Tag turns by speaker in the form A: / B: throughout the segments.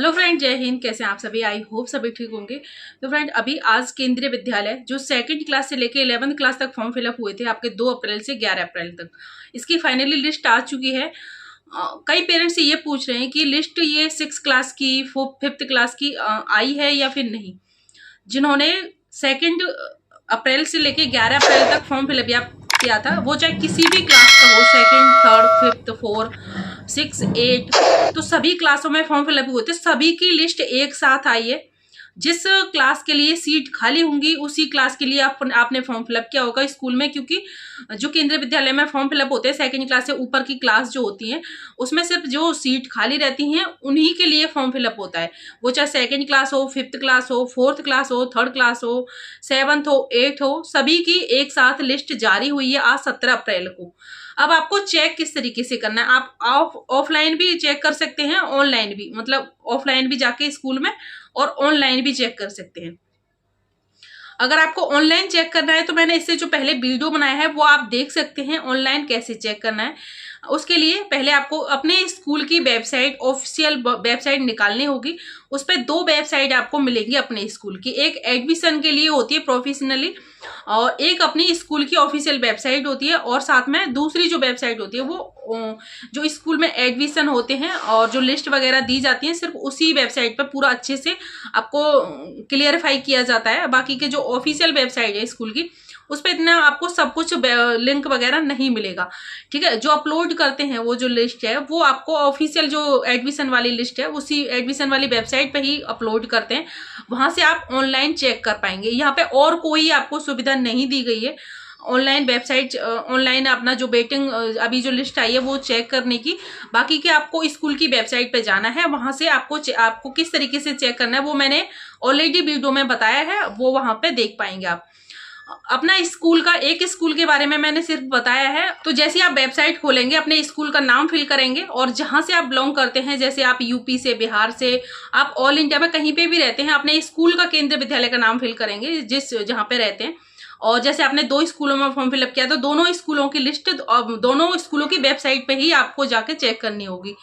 A: Hello friend, जय हिंद। कैसे हैं आप सभी? आई होप सभी ठीक होंगे। तो फ्रेंड, अभी आज केंद्रीय विद्यालय जो सेकंड क्लास से लेके 11वीं क्लास तक फॉर्म फिलअप हुए थे आपके 2 अप्रैल से 11 अप्रैल तक, इसकी फाइनली लिस्ट आ चुकी है। कई पेरेंट्स से ये पूछ रहे हैं कि लिस्ट ये 6 क्लास की 5th क्लास की आई है या फिर नहीं। जिन्होंने सेकंड अप्रैल से लेके 11 अप्रैल तक फॉर्म फिलअप किया था, वो चाहे किसी भी क्लास का हो, सेकंड, थर्ड, 5th, 4, 6, 8, तो सभी क्लासों में फॉर्म फिलअप हुए थे। सभी की लिस्ट एक साथ आई है। जिस क्लास के लिए सीट खाली होंगी उसी क्लास के लिए आपने फॉर्म फिलअप किया होगा स्कूल में, क्योंकि जो केंद्रीय विद्यालय में फॉर्म फिलअप होते हैं सेकंड क्लास से ऊपर की क्लास जो होती हैं उसमें सिर्फ जो सीट खाली रहती हैं उन्हीं के लिए फॉर्म फिलअप होता है। वो चाहे सेकंड क्लास हो, 5th क्लास हो, 4th क्लास हो, 3rd क्लास हो, 7th हो, 8th हो, सभी की एक साथ लिस्ट जारी हुई है आज 17 अप्रैल को। अब आपको चेक किस तरीके से करना है, आप ऑफलाइन भी चेक कर सकते हैं, ऑनलाइन भी, मतलब ऑफलाइन भी जाके स्कूल में और ऑनलाइन भी चेक कर सकते हैं। अगर आपको ऑनलाइन चेक करना है तो मैंने इससे जो पहले वीडियो बनाया है वो आप देख सकते हैं ऑनलाइन कैसे चेक करना है। उसके लिए पहले आपको अपने स्कूल की वेबसाइट, ऑफिशियल वेबसाइट निकालनी होगी। उस पर 2 वेबसाइट आपको मिलेंगी अपने स्कूल की। एक एडमिशन के लिए होती है प्रोफेशनली, और एक अपनी स्कूल की ऑफिशियल वेबसाइट होती है। और साथ में दूसरी जो वेबसाइट होती है वो जो स्कूल में एडमिशन होते हैं और जो लिस्ट वगैरह दी जाती है सिर्फ उसी वेबसाइट पर पूरा अच्छे से आपको क्लियरफाई किया जाता है। बाकी के जो ऑफिशियल वेबसाइट है स्कूल की उस पर इतना आपको सब कुछ लिंक वगैरह नहीं मिलेगा। ठीक है, जो अपलोड करते हैं वो जो लिस्ट है वो आपको ऑफिशियल जो एडमिशन वाली लिस्ट है उसी एडमिशन वाली वेबसाइट पे ही अपलोड करते हैं। वहां से आप ऑनलाइन चेक कर पाएंगे। यहाँ पे और कोई आपको सुविधा नहीं दी गई है ऑनलाइन वेबसाइट, ऑनलाइन अपना जो वेटिंग अभी जो लिस्ट आई है वो चेक करने की। बाकी के आपको स्कूल की वेबसाइट पे जाना है, वहां से आपको किस तरीके से चेक करना है वो मैंने ऑलरेडी वीडियो में बताया है, वो वहां पे देख पाएंगे आप। अपना स्कूल का एक स्कूल के बारे में मैंने सिर्फ बताया है। तो जैसे आप वेबसाइट खोलेंगे, अपने स्कूल का नाम फिल करेंगे और जहां से आप बिलोंग करते हैं, जैसे आप यूपी से, बिहार से, आप ऑल इंडिया में कहीं पे भी रहते हैं, अपने स्कूल का केंद्रीय विद्यालय का नाम फिल करेंगे जहां पे रहते हैं। और जैसे आपने 2 स्कूलों में फॉर्म फिलअप किया तो दोनों स्कूलों की लिस्ट दोनों स्कूलों की वेबसाइट पे ही आपको जाके चेक करनी होगी।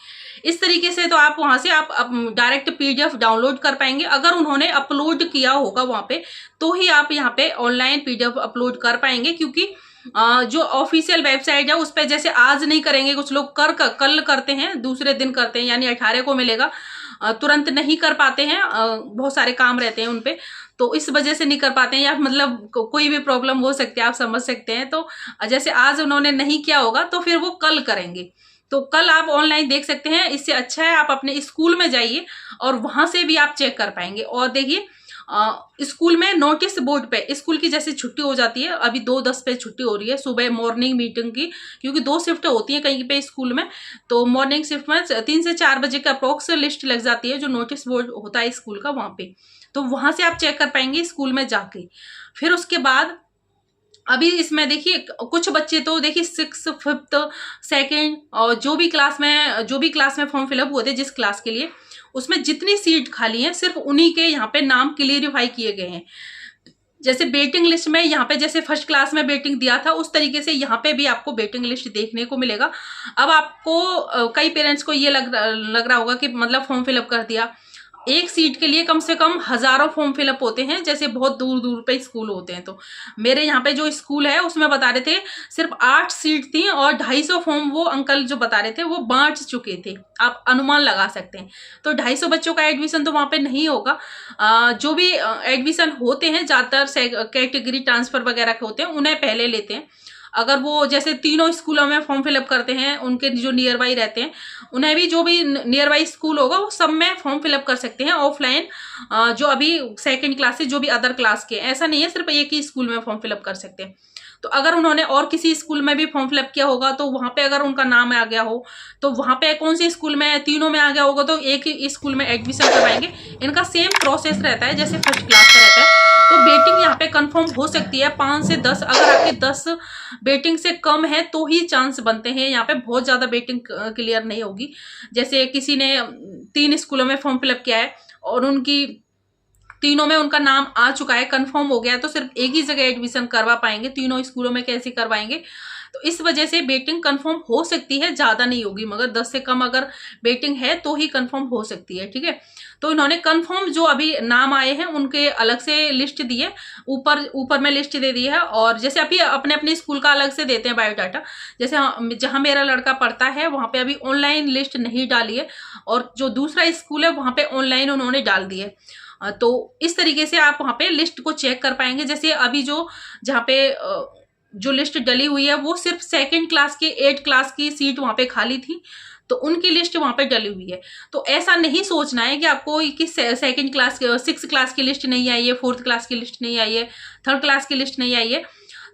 A: इस तरीके से तो आप वहां से आप डायरेक्ट पीडीएफ डाउनलोड कर पाएंगे। अगर उन्होंने अपलोड किया होगा वहां पे तो ही आप यहाँ पे ऑनलाइन पीडीएफ अपलोड कर पाएंगे, क्योंकि जो ऑफिशियल वेबसाइट है उस पर जैसे आज नहीं करेंगे, कुछ लोग कल करते हैं, दूसरे दिन करते हैं, यानी 18 को मिलेगा, तुरंत नहीं कर पाते हैं, बहुत सारे काम रहते हैं उनपे, तो इस वजह से नहीं कर पाते हैं, या मतलब कोई भी प्रॉब्लम हो सकती है, आप समझ सकते हैं। तो जैसे आज उन्होंने नहीं किया होगा तो फिर वो कल करेंगे, तो कल आप ऑनलाइन देख सकते हैं। इससे अच्छा है आप अपने स्कूल में जाइए और वहां से भी आप चेक कर पाएंगे। और देखिए स्कूल में नोटिस बोर्ड पे स्कूल की जैसे छुट्टी हो जाती है, अभी 2:10 पे छुट्टी हो रही है सुबह मॉर्निंग मीटिंग की, क्योंकि 2 शिफ्ट होती है कहीं पे स्कूल में। तो मॉर्निंग शिफ्ट में 3 से 4 बजे का अप्रोक्स लिस्ट लग जाती है जो नोटिस बोर्ड होता है स्कूल का वहां पे, तो वहां से आप चेक कर पाएंगे स्कूल में जाके। फिर उसके बाद अभी इसमें देखिए कुछ बच्चे तो देखिए 6th, 5th, 2nd और जो भी क्लास में फॉर्म फिलअप हुए थे जिस क्लास के लिए, उसमें जितनी सीट खाली है सिर्फ उन्हीं के यहाँ पे नाम क्लियरिफाई किए गए हैं। जैसे वेटिंग लिस्ट में यहाँ पे जैसे फर्स्ट क्लास में वेटिंग दिया था उस तरीके से यहाँ पे भी आपको वेटिंग लिस्ट देखने को मिलेगा। अब आपको कई पेरेंट्स को ये लग रहा होगा कि मतलब फॉर्म फिलअप कर दिया, एक सीट के लिए कम से कम हजारों फॉर्म फिलअप होते हैं, जैसे बहुत दूर दूर पे स्कूल होते हैं। तो मेरे यहाँ पे जो स्कूल है उसमें बता रहे थे सिर्फ 8 सीट थी और 250 फॉर्म वो अंकल जो बता रहे थे वो बांट चुके थे। आप अनुमान लगा सकते हैं। तो 250 बच्चों का एडमिशन तो वहां पे नहीं होगा। जो भी एडमिशन होते हैं ज्यादातर कैटेगरी ट्रांसफर वगैरह के होते हैं उन्हें पहले लेते हैं। अगर वो जैसे तीनों स्कूलों में फॉर्म फिलअप करते हैं, उनके जो नियर बाई रहते हैं उन्हें भी जो भी नियर बाई स्कूल होगा वो सब में फॉर्म फिलअप कर सकते हैं ऑफलाइन। जो अभी सेकंड क्लास से जो भी अदर क्लास के, ऐसा नहीं है सिर्फ एक ही स्कूल में फॉर्म फिलअप कर सकते हैं। तो अगर उन्होंने और किसी स्कूल में भी फॉर्म फिलअप किया होगा तो वहां पे अगर उनका नाम आ गया हो तो वहां पे कौन सी स्कूल में, तीनों में आ गया होगा तो एक ही स्कूल में एडमिशन करवाएंगे। इनका सेम प्रोसेस रहता है जैसे फर्स्ट क्लास का रहता है। तो बेटिंग यहाँ पे कंफर्म हो सकती है 5 से 10, अगर आपके 10 बेटिंग से कम है तो ही चांस बनते हैं। यहाँ पे बहुत ज्यादा बेटिंग क्लियर नहीं होगी। जैसे किसी ने 3 स्कूलों में फॉर्म फिलअप किया है और उनकी तीनों में उनका नाम आ चुका है, कंफर्म हो गया है, तो सिर्फ एक ही जगह एडमिशन करवा पाएंगे। तीनों स्कूलों में कैसे करवाएंगे, तो इस वजह से वेटिंग कंफर्म हो सकती है, ज्यादा नहीं होगी, मगर 10 से कम अगर वेटिंग है तो ही कंफर्म हो सकती है। ठीक है, तो इन्होंने कंफर्म जो अभी नाम आए हैं उनके अलग से लिस्ट दी है, ऊपर में लिस्ट दे दी है। और जैसे अभी अपने अपने स्कूल का अलग से देते हैं बायोडाटा, जैसे जहां मेरा लड़का पढ़ता है वहां पे अभी ऑनलाइन लिस्ट नहीं डाली है, और जो दूसरा स्कूल है वहां पे ऑनलाइन उन्होंने डाल दी है। तो इस तरीके से आप वहां पे लिस्ट को चेक कर पाएंगे। जैसे अभी जहाँ पे जो लिस्ट डली हुई है वो सिर्फ 2nd क्लास के 8 क्लास की सीट वहां पे खाली थी, तो उनकी लिस्ट वहां पे डली हुई है। तो ऐसा नहीं सोचना है कि आपको कि 2nd क्लास 6th क्लास की लिस्ट नहीं आई है, 4th क्लास की लिस्ट नहीं आई है, 3rd क्लास की लिस्ट नहीं आई है।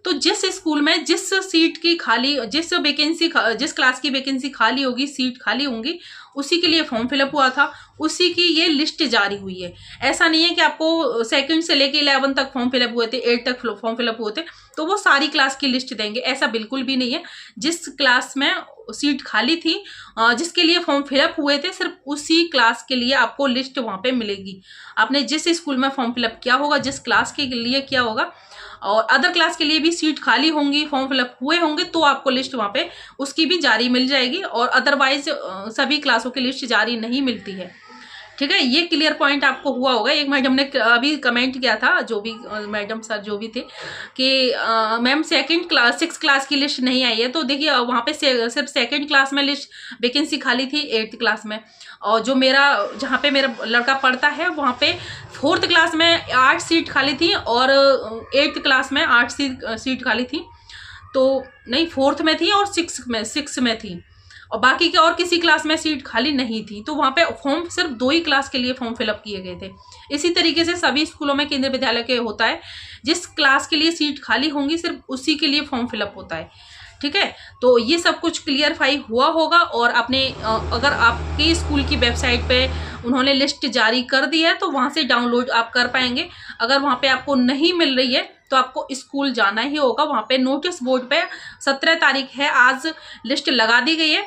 A: तो जिस स्कूल में जिस सीट की खाली, जिस क्लास की वैकेंसी खाली होगी, सीट खाली होंगी, उसी के लिए फॉर्म फिलअप हुआ था, उसी की ये लिस्ट जारी हुई है। ऐसा नहीं है कि आपको 2nd से लेके 11 तक फॉर्म फिलअप हुए थे, 8 तक फॉर्म फिलअप हुए थे तो वो सारी क्लास की लिस्ट देंगे, ऐसा बिल्कुल भी नहीं है। जिस क्लास में सीट खाली थी, जिसके लिए फॉर्म फिलअप हुए थे, सिर्फ उसी क्लास के लिए आपको लिस्ट वहां पे मिलेगी। आपने जिस स्कूल में फॉर्म फिलअप किया होगा, जिस क्लास के लिए किया होगा, और अदर क्लास के लिए भी सीट खाली होंगी, फॉर्म फिलअप हुए होंगे, तो आपको लिस्ट वहां पे उसकी भी जारी मिल जाएगी, और अदरवाइज सभी क्लासों की लिस्ट जारी नहीं मिलती है। ठीक है, ये क्लियर पॉइंट आपको हुआ होगा। एक मैडम ने अभी कमेंट किया था, जो भी मैडम सर जो भी थे, कि मैम 6th क्लास की लिस्ट नहीं आई है। तो देखिए वहाँ पे सिर्फ 2nd क्लास में लिस्ट वैकेंसी खाली थी, 8th क्लास में, और जो जहाँ पे मेरा लड़का पढ़ता है वहाँ पे 4th क्लास में 8 सीट खाली थी, और 8th क्लास में 8 सीट खाली थी। तो नहीं, 4th में थी और 6th में थी, और बाकी के और किसी क्लास में सीट खाली नहीं थी। तो वहां पे फॉर्म सिर्फ 2 ही क्लास के लिए फॉर्म फिलअप किए गए थे। इसी तरीके से सभी स्कूलों में, केंद्रीय विद्यालय के होता है, जिस क्लास के लिए सीट खाली होंगी सिर्फ उसी के लिए फॉर्म फिलअप होता है। ठीक है, तो ये सब कुछ क्लियरफाई हुआ होगा। और आपने अगर आपके स्कूल की वेबसाइट पे उन्होंने लिस्ट जारी कर दी है तो वहां से डाउनलोड आप कर पाएंगे। अगर वहां पे आपको नहीं मिल रही है तो आपको स्कूल जाना ही होगा। वहां पे नोटिस बोर्ड पे 17 तारीख है, आज लिस्ट लगा दी गई है,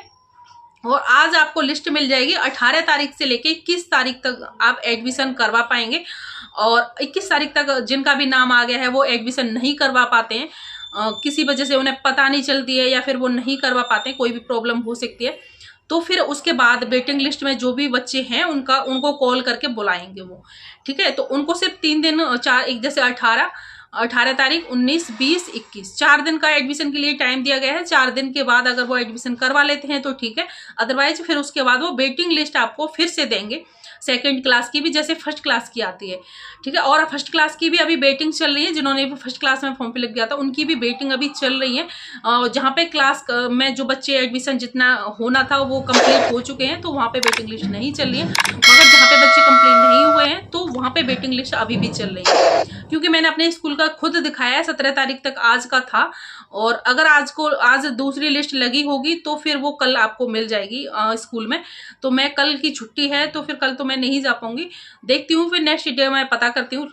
A: और आज आपको लिस्ट मिल जाएगी। 18 तारीख से लेके 21 तारीख तक आप एडमिशन करवा पाएंगे, और 21 तारीख तक जिनका भी नाम आ गया है वो एडमिशन नहीं करवा पाते हैं, किसी वजह से उन्हें पता नहीं चलती है, या फिर वो नहीं करवा पाते, कोई भी प्रॉब्लम हो सकती है। तो फिर उसके बाद वेटिंग लिस्ट में जो भी बच्चे हैं उनको कॉल करके बुलाएंगे वो। ठीक है, तो उनको सिर्फ 3 दिन, जैसे 18 तारीख, 19, 20, 21, 4 दिन का एडमिशन के लिए टाइम दिया गया है। 4 दिन के बाद अगर वो एडमिशन करवा लेते हैं तो ठीक है, अदरवाइज फिर उसके बाद वो वेटिंग लिस्ट आपको फिर से देंगे, 2nd क्लास की भी, जैसे 1st क्लास की आती है। ठीक है, और 1st क्लास की भी अभी वेटिंग चल रही है। जिन्होंने 1st क्लास में फॉर्म फिलअप किया था उनकी भी वेटिंग अभी चल रही है। जहाँ पे क्लास में जो बच्चे एडमिशन जितना होना था वो कंप्लीट हो चुके हैं, तो वहाँ पे वेटिंग लिस्ट नहीं चल रही है। मगर जहाँ पे बच्चे कंप्लीट नहीं हुए हैं तो वहाँ पे वेटिंग लिस्ट अभी भी चल रही है, क्योंकि मैंने अपने स्कूल का खुद दिखाया है। 17 तारीख तक आज का था, और अगर आज दूसरी लिस्ट लगी होगी तो फिर वो कल आपको मिल जाएगी स्कूल में। तो मैं कल की छुट्टी है, तो फिर कल तो मैं नहीं जा पाऊंगी। देखती हूँ फिर नेक्स्ट डे मैं पता करती हूँ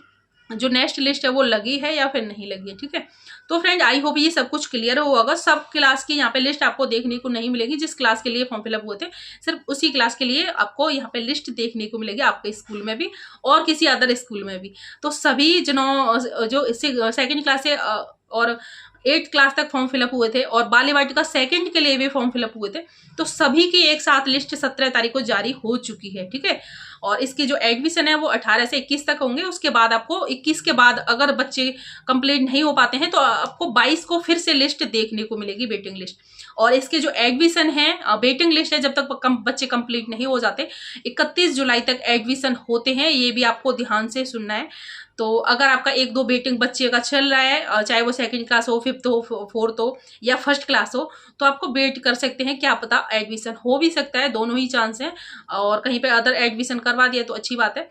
A: जो नेक्स्ट लिस्ट है वो लगी है या फिर नहीं लगी है। ठीक है, तो फ्रेंड आई होप ये सब कुछ क्लियर होगा। सब क्लास की यहाँ पे लिस्ट आपको देखने को नहीं मिलेगी। जिस क्लास के लिए फॉर्म फिलअप हुए थे सिर्फ उसी क्लास के लिए आपको यहाँ पे लिस्ट देखने को मिलेगी, आपके स्कूल में भी और किसी अदर स्कूल में भी। तो सभी जो 2nd क्लास से और 8th क्लास तक फॉर्म फिलअप हुए थे, और बाल वाटिका 2nd के लिए भी फॉर्म फिलअप हुए थे, तो सभी की एक साथ लिस्ट 17 तारीख को जारी हो चुकी है। ठीक है, और इसकी जो एडमिशन है वो 18 से 21 तक होंगे। उसके बाद आपको 21 के बाद अगर बच्चे कंप्लीट नहीं हो पाते हैं तो आपको 22 को फिर से लिस्ट देखने को मिलेगी, वेटिंग लिस्ट। और इसके जो एडमिशन है, वेटिंग लिस्ट है, जब तक बच्चे कंप्लीट नहीं हो जाते 31 जुलाई तक एडमिशन होते हैं। ये भी आपको ध्यान से सुनना है। तो अगर आपका 1-2 वेटिंग बच्चे का चल रहा है, चाहे वो 2nd क्लास हो, 5th हो, 4th हो या 1st क्लास हो, तो आपको वेट कर सकते हैं, क्या पता एडमिशन हो भी सकता है, दोनों ही चांस हैं। और कहीं पे अदर एडमिशन करवा दिया तो अच्छी बात है।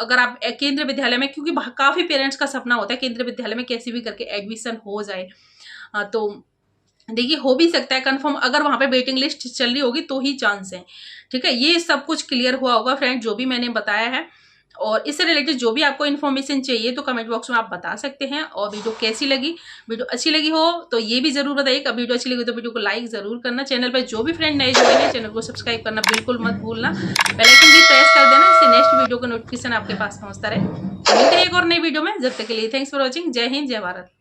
A: अगर आप केंद्रीय विद्यालय में, क्योंकि काफी पेरेंट्स का सपना होता है केंद्रीय विद्यालय में कैसे भी करके एडमिशन हो जाए, तो देखिए हो भी सकता है कंफर्म। अगर वहां पे वेटिंग लिस्ट चल रही होगी तो ही चांस है। ठीक है, ये सब कुछ क्लियर हुआ होगा फ्रेंड, जो भी मैंने बताया है। और इससे रिलेटेड जो भी आपको इन्फॉर्मेशन चाहिए तो कमेंट बॉक्स में आप बता सकते हैं। और वीडियो कैसी लगी, वीडियो अच्छी लगी हो तो ये भी जरूर बताइए। वीडियो अच्छी लगी तो वीडियो को लाइक जरूर करना। चैनल पर जो भी फ्रेंड नए जुड़े हैं चैनल को सब्सक्राइब करना बिल्कुल मत भूलना। बेल आइकन भी प्रेस कर देना, इससे नेक्स्ट वीडियो का नोटिफिकेशन आपके पास पहुंचता रहे। मिलते हैं एक और नई वीडियो में, जब तक के लिए थैंक्स फॉर वॉचिंग। जय हिंद, जय भारत।